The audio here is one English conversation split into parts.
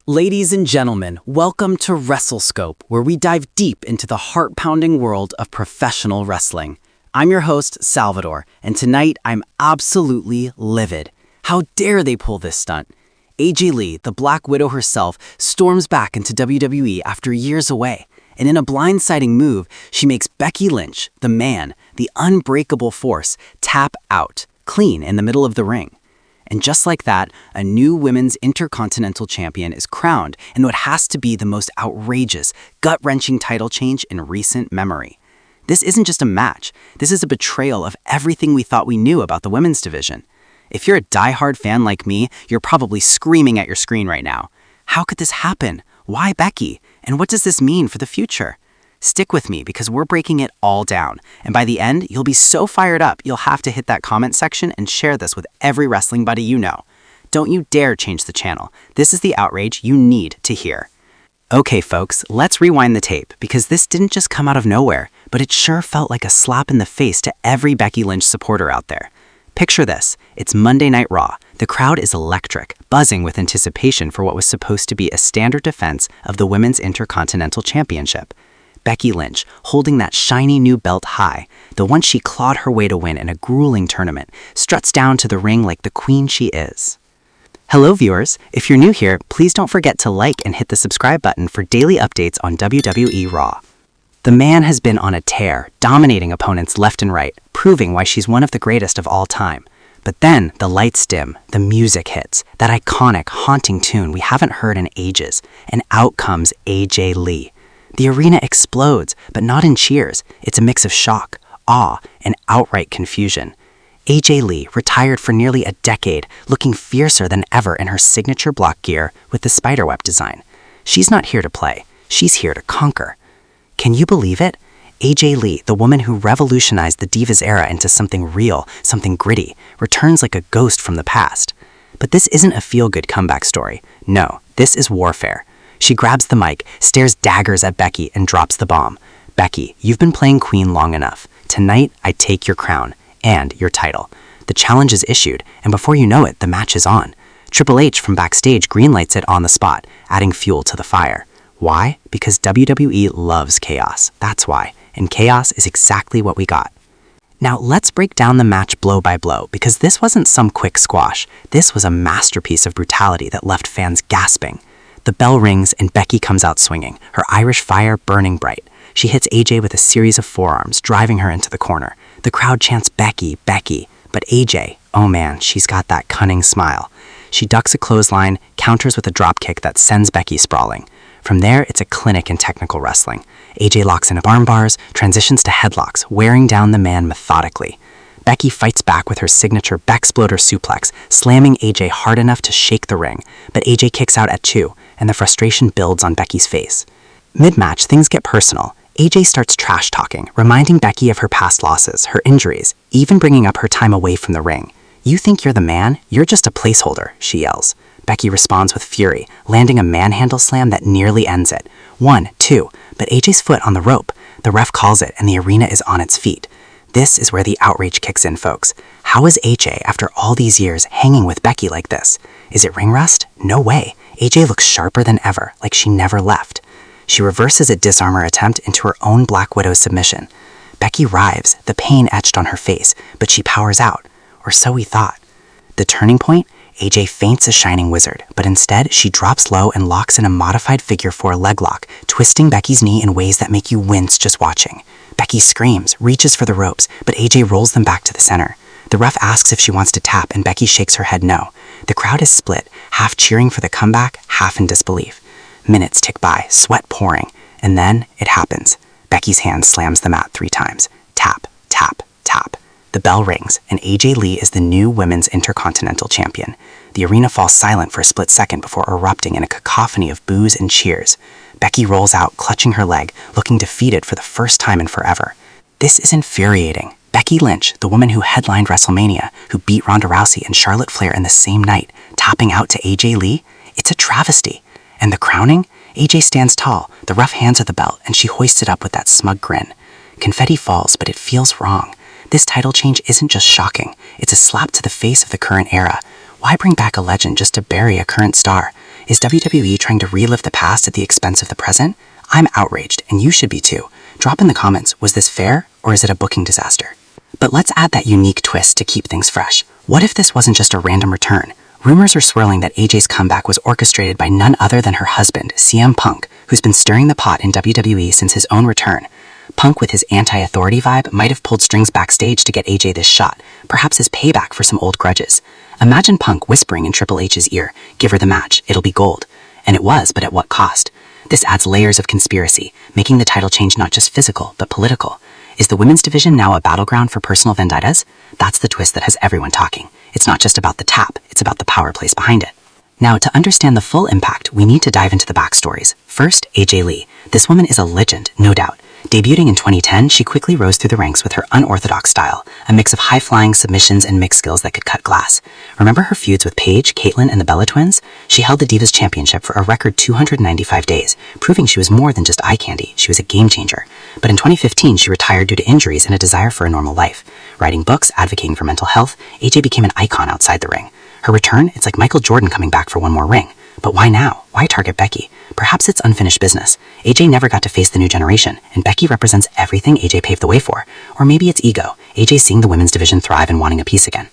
Ladies and gentlemen, welcome to WrestleScope, where we dive deep into the heart-pounding world of professional wrestling. I'm your host, Salvador, and tonight I'm absolutely livid. How dare they pull this stunt? AJ Lee, the Black Widow herself, storms back into WWE after years away. And in a blindsiding move, she makes Becky Lynch, the man, the unbreakable force, tap out, clean in the middle of the ring. And just like that, a new women's Intercontinental Champion is crowned in what has to be the most outrageous, gut-wrenching title change in recent memory. This isn't just a match. This is a betrayal of everything we thought we knew about the women's division. If you're a die-hard fan like me, you're probably screaming at your screen right now. How could this happen? Why Becky? And what does this mean for the future? Stick with me because we're breaking it all down. And by the end, you'll be so fired up, you'll have to hit that comment section and share this with every wrestling buddy you know. Don't you dare change the channel. This is the outrage you need to hear. Okay, folks, let's rewind the tape because this didn't just come out of nowhere, but it sure felt like a slap in the face to every Becky Lynch supporter out there. Picture this. It's Monday Night Raw. The crowd is electric, buzzing with anticipation for what was supposed to be a standard defense of the Women's Intercontinental Championship. Becky Lynch, holding that shiny new belt high, the one she clawed her way to win in a grueling tournament, struts down to the ring like the queen she is. Hello viewers, if you're new here, please don't forget to like and hit the subscribe button for daily updates on WWE Raw. The man has been on a tear, dominating opponents left and right, proving why she's one of the greatest of all time. But then the lights dim, the music hits, that iconic, haunting tune we haven't heard in ages, and out comes AJ Lee. The arena explodes, but not in cheers. It's a mix of shock, awe, and outright confusion. AJ Lee, retired for nearly a decade, looking fiercer than ever in her signature block gear with the spiderweb design. She's not here to play. She's here to conquer. Can you believe it? AJ Lee, the woman who revolutionized the Divas era into something real, something gritty, returns like a ghost from the past. But this isn't a feel-good comeback story. No, this is warfare. She grabs the mic, stares daggers at Becky, and drops the bomb. Becky, you've been playing queen long enough. Tonight, I take your crown and your title. The challenge is issued, and before you know it, the match is on. Triple H from backstage greenlights it on the spot, adding fuel to the fire. Why? Because WWE loves chaos. That's why. And chaos is exactly what we got. Now, let's break down the match blow by blow, because this wasn't some quick squash. This was a masterpiece of brutality that left fans gasping. The bell rings and Becky comes out swinging, her Irish fire burning bright. She hits AJ with a series of forearms, driving her into the corner. The crowd chants Becky, Becky, but AJ, oh man, she's got that cunning smile. She ducks a clothesline, counters with a dropkick that sends Becky sprawling. From there, it's a clinic in technical wrestling. AJ locks into arm bars, transitions to headlocks, wearing down the man methodically. Becky fights back with her signature Bexploder suplex, slamming AJ hard enough to shake the ring, but AJ kicks out at 2, and the frustration builds on Becky's face. Mid-match, things get personal. AJ starts trash-talking, reminding Becky of her past losses, her injuries, even bringing up her time away from the ring. "You think you're the man? You're just a placeholder," she yells. Becky responds with fury, landing a manhandle slam that nearly ends it. 1, 2, but AJ's foot on the rope. The ref calls it, and the arena is on its feet. This is where the outrage kicks in, folks. How is AJ, after all these years, hanging with Becky like this? Is it ring rust? No way. AJ looks sharper than ever, like she never left. She reverses a disarmor attempt into her own Black Widow submission. Becky writhes, the pain etched on her face, but she powers out. Or so we thought. The turning point? AJ feints a Shining Wizard, but instead she drops low and locks in a modified figure 4 leg lock, twisting Becky's knee in ways that make you wince just watching. Becky screams, reaches for the ropes, but AJ rolls them back to the center. The ref asks if she wants to tap, and Becky shakes her head no. The crowd is split, half cheering for the comeback, half in disbelief. Minutes tick by, sweat pouring, and then it happens. Becky's hand slams the mat 3 times. Tap, tap, tap. The bell rings, and AJ Lee is the new Women's Intercontinental Champion. The arena falls silent for a split second before erupting in a cacophony of boos and cheers. Becky rolls out, clutching her leg, looking defeated for the first time in forever. This is infuriating. Becky Lynch, the woman who headlined WrestleMania, who beat Ronda Rousey and Charlotte Flair in the same night, tapping out to AJ Lee? It's a travesty. And the crowning? AJ stands tall, the ref hands her the belt, and she hoists it up with that smug grin. Confetti falls, but it feels wrong. This title change isn't just shocking, it's a slap to the face of the current era. Why bring back a legend just to bury a current star? Is WWE trying to relive the past at the expense of the present? I'm outraged, and you should be too. Drop in the comments, was this fair, or is it a booking disaster? But let's add that unique twist to keep things fresh. What if this wasn't just a random return? Rumors are swirling that AJ's comeback was orchestrated by none other than her husband, CM Punk, who's been stirring the pot in WWE since his own return. Punk, with his anti-authority vibe, might have pulled strings backstage to get AJ this shot, perhaps as payback for some old grudges. Imagine Punk whispering in Triple H's ear, "Give her the match, it'll be gold." And it was, but at what cost? This adds layers of conspiracy, making the title change not just physical, but political. Is the women's division now a battleground for personal vendettas? That's the twist that has everyone talking. It's not just about the tap, it's about the power plays behind it. Now, to understand the full impact, we need to dive into the backstories. First, AJ Lee. This woman is a legend, no doubt. Debuting in 2010, she quickly rose through the ranks with her unorthodox style, a mix of high-flying submissions and mixed skills that could cut glass. Remember her feuds with Paige, Caitlyn, and the Bella Twins? She held the Divas Championship for a record 295 days, proving she was more than just eye candy, she was a game-changer. But in 2015, she retired due to injuries and a desire for a normal life. Writing books, advocating for mental health, AJ became an icon outside the ring. Her return, it's like Michael Jordan coming back for one more ring. But why now? Why target Becky? Perhaps it's unfinished business. AJ never got to face the new generation, and Becky represents everything AJ paved the way for. Or maybe it's ego, AJ seeing the women's division thrive and wanting a piece again.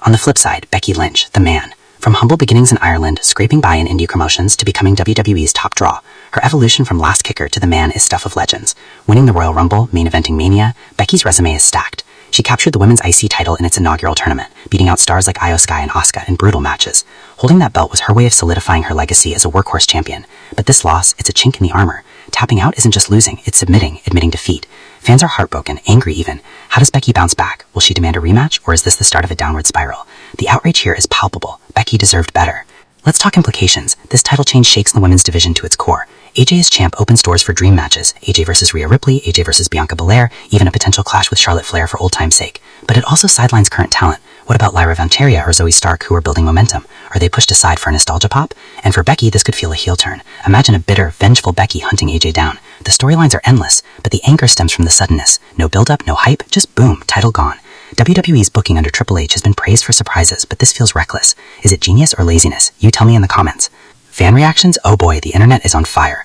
On the flip side, Becky Lynch, the man. From humble beginnings in Ireland, scraping by in indie promotions, to becoming WWE's top draw, her evolution from last kicker to the man is stuff of legends. Winning the Royal Rumble, main eventing Mania, Becky's resume is stacked. She captured the women's IC title in its inaugural tournament, beating out stars like Io Sky and Asuka in brutal matches. Holding that belt was her way of solidifying her legacy as a workhorse champion. But this loss, it's a chink in the armor. Tapping out isn't just losing, it's submitting, admitting defeat. Fans are heartbroken, angry even. How does Becky bounce back? Will she demand a rematch, or is this the start of a downward spiral? The outrage here is palpable. Becky deserved better. Let's talk implications. This title change shakes the women's division to its core. AJ as champ opens doors for dream matches. AJ versus Rhea Ripley, AJ versus Bianca Belair, even a potential clash with Charlotte Flair for old time's sake. But it also sidelines current talent. What about Lyra Valkyria or Zoe Stark, who are building momentum? Are they pushed aside for a nostalgia pop? And for Becky, this could feel a heel turn. Imagine a bitter, vengeful Becky hunting AJ down. The storylines are endless, but the anger stems from the suddenness. No build-up, no hype, just boom, title gone. WWE's booking under Triple H has been praised for surprises, but this feels reckless. Is it genius or laziness? You tell me in the comments. Fan reactions? Oh boy, the internet is on fire.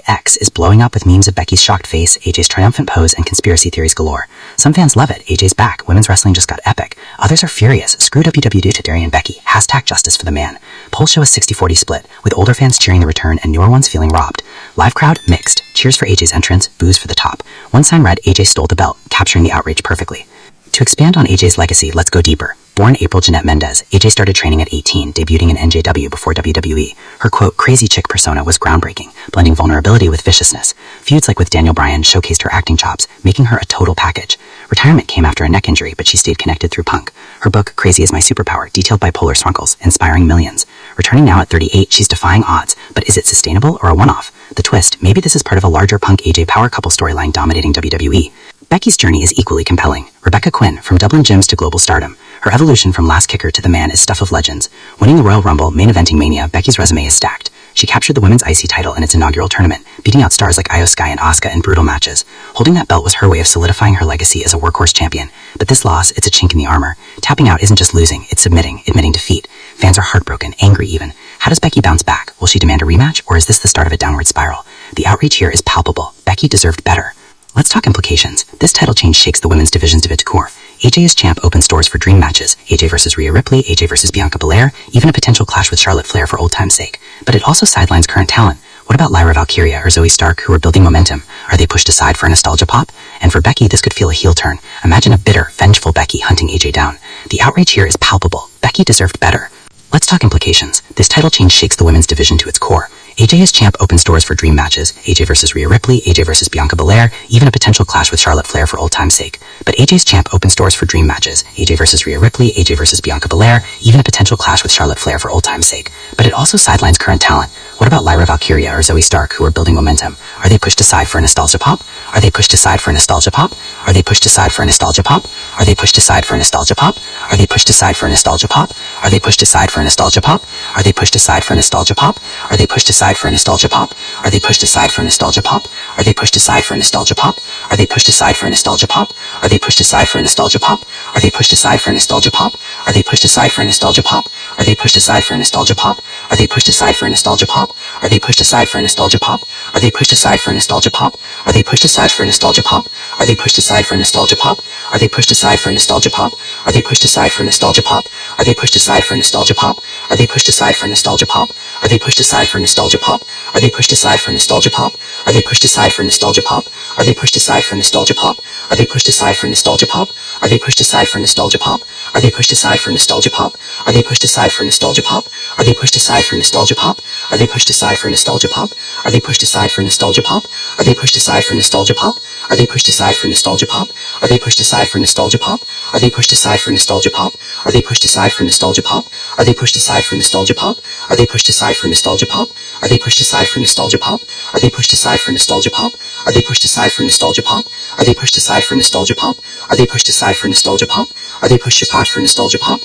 X, is blowing up with memes of Becky's shocked face, AJ's triumphant pose, and conspiracy theories galore. Some fans love it, AJ's back, women's wrestling just got epic. Others are furious, screw WWE to Darian Becky, #justice for the man. Polls show a 60-40 split, with older fans cheering the return and newer ones feeling robbed. Live crowd, mixed. Cheers for AJ's entrance, boos for the top. One sign read, AJ stole the belt, capturing the outrage perfectly. To expand on AJ's legacy, let's go deeper. Born April Jeanette Mendez, AJ started training at 18, debuting in NJW before WWE. Her quote, crazy chick persona was groundbreaking, blending vulnerability with viciousness. Feuds like with Daniel Bryan showcased her acting chops, making her a total package. Retirement came after a neck injury, but she stayed connected through Punk. Her book, Crazy is My Superpower, detailed bipolar struggles, inspiring millions. Returning now at 38, she's defying odds, but is it sustainable or a one-off? The twist, maybe this is part of a larger Punk-AJ power couple storyline dominating WWE. Becky's journey is equally compelling. Rebecca Quinn, from Dublin Gyms to global stardom. Her evolution from last kicker to the man is stuff of legends. Winning the Royal Rumble, main eventing Mania, Becky's resume is stacked. She captured the women's IC title in its inaugural tournament, beating out stars like Io Sky and Asuka in brutal matches. Holding that belt was her way of solidifying her legacy as a workhorse champion. But this loss, it's a chink in the armor. Tapping out isn't just losing, it's submitting, admitting defeat. Fans are heartbroken, angry even. How does Becky bounce back? Will she demand a rematch, or is this the start of a downward spiral? The outrage here is palpable. Becky deserved better. Let's talk implications. This title change shakes the women's division to its core. AJ as champ opens doors for dream matches. AJ versus Rhea Ripley, AJ versus Bianca Belair, even a potential clash with Charlotte Flair for old time's sake. But it also sidelines current talent. What about Lyra Valkyria or Zoe Stark, who are building momentum? Are they pushed aside for a nostalgia pop? And for Becky, this could feel a heel turn. Imagine a bitter, vengeful Becky hunting AJ down. The outrage here is palpable. Becky deserved better. Let's talk implications. This title change shakes the women's division to its core. AJ as champ opens doors for dream matches. AJ versus Rhea Ripley, AJ versus Bianca Belair, even a potential clash with Charlotte Flair for old time's sake. But AJ's champ opens doors for dream matches. AJ versus Rhea Ripley, AJ versus Bianca Belair, even a potential clash with Charlotte Flair for old time's sake. But it also sidelines current talent. What about Lyra Valkyria or Zoe Stark, who are building momentum? Are they pushed aside for a nostalgia pop? Are they pushed aside for a nostalgia pop? Are they pushed aside for a nostalgia pop? Are they pushed aside for a nostalgia pop? Are they pushed aside for a nostalgia pop? Are they pushed aside for a nostalgia pop? Are they pushed aside for a nostalgia pop? Are they pushed aside for a nostalgia pop? Are they pushed aside for a nostalgia pop? Are they pushed aside for a nostalgia pop? Are they pushed aside for a nostalgia pop? Are they pushed aside for a nostalgia pop? Are they pushed aside for a nostalgia pop? Are they pushed aside for a nostalgia pop? Are they pushed aside for a nostalgia pop? Are they pushed aside for nostalgia pop? Are they pushed aside for nostalgia pop? Are they pushed aside for nostalgia pop? Are they pushed aside for nostalgia pop? Are they pushed aside for nostalgia pop? Are they pushed aside for nostalgia pop? Are they pushed aside for nostalgia pop? Are they pushed aside for nostalgia pop? Are they pushed aside for nostalgia pop? Are they pushed aside for nostalgia pop? Are they pushed aside for nostalgia pop? Are they pushed aside for nostalgia pop? Are they pushed aside for nostalgia pop? Are they pushed aside for nostalgia pop? Are they pushed aside for nostalgia pop? Are they pushed aside for nostalgia pop? Are they pushed aside for nostalgia pop? Are they pushed aside for nostalgia pop? Are they pushed aside for nostalgia pop? Are they pushed aside for nostalgia pop? Are they pushed aside for nostalgia pop? Are they pushed aside for nostalgia pop? Are they pushed aside for nostalgia pop? Are they pushed aside for nostalgia pop? Are they pushed aside for nostalgia pop? Are they pushed aside for nostalgia pop? Are they pushed aside for nostalgia pop? Are they pushed aside for nostalgia pop? Are they pushed aside for nostalgia pop? Are they pushed aside for nostalgia pop? Are they pushed aside for nostalgia pop? Are they pushed aside for nostalgia pop? Are they pushed aside for nostalgia pop?